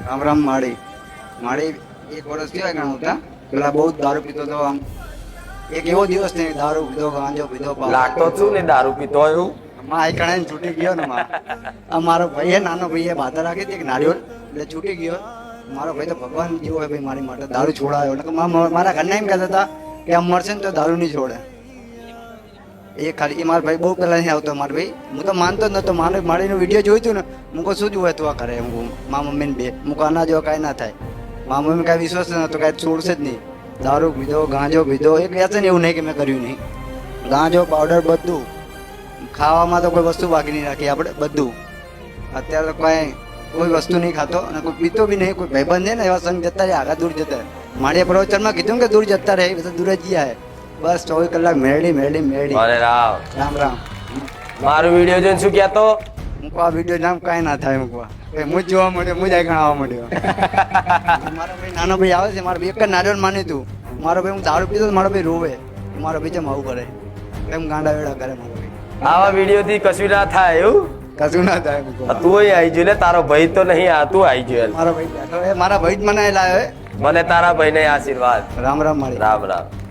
રામ રામ માળી માળી 1 વર્ષ થયા ગણવતા પેલા બહુ દારૂ પીતો તો આમ એક એવો દિવસ ને દારૂ પીધો ગાંજો પીધો લાગતો છું ને દારૂ પીતો એવું માં આ કણાઈને છૂટી ગયો ને માં આ મારો ભાઈ નાનો ભાઈએ બાધા રાખી હતી એક નારિયેળ એટલે છૂટી ગયો મારો ભાઈ તો ભગવાન જેવો હોય ભાઈ મારી માટે દારૂ છોડાયો એટલે મારા ઘરના એમ કહેતા હતા કે આમ મરશે ને તો દારૂ નહીં છોડે એ ખાલી એ મારા ભાઈ બહુ પહેલા નહીં આવતો મારો ભાઈ હું તો માનતો જ નતો મારીનો વિડીયો જોયું હતું ને હું કહું શું જોવે તું આ કરે એમ કહું મારા મમ્મીને બે હું કહું આના જેવો કાંઈ ના થાય મારા મમ્મી કાંઈ વિશ્વાસ નતો કાંઈ છોડશે જ નહીં દારૂ પીધો ગાંજો પીધો એક વ્યસન એવું નહીં કે મેં કર્યું નહીં ગાંજો પાવડર બધું ખાવામાં તો કોઈ વસ્તુ બાકી નહીં રાખી આપણે બધું અત્યારે તો કોઈ વસ્તુ નહીં ખાતો અને કોઈ પીતો બી નહીં કોઈ ભાઈબંધ છે ને એવા સંગ જતા રહે આગળ દૂર જતા રહે માળીયા પ્રવચનમાં કીધું કે દૂર જતા રહે બધા દૂર જ ગયા બસ 24 કલાક મેળી અરે રામ રામ રામ મારો વિડીયો જોઈને શું કહેતો મૂકવા વિડીયો નામ કાંઈ ના થાય મૂકવા હું જ જોવા મળ્યો હું જ આગળ આવવા મળ્યો મારો ભાઈ નાનો ભાઈ આવે છે મારો ભાઈ એક જ નારિયેળ માની તું મારો ભાઈ હું દારૂ પીતો મારો ભાઈ રોવે મારો ભાઈ જેમ આવું કરે એમ ગાંડા વેડા કરે મારો ભાઈ આવા વિડીયો થી કશું ના થાય એવું કશું ના થાય મૂકવા તું આવી ગયો ને તારો ભાઈ તો નહીં આ તું આવી ગયો મારો ભાઈ બેઠો મારા ભાઈ જ મને લાવ્યો મને તારા ભાઈ ને આશીર્વાદ રામ રામ મારી રામ રામ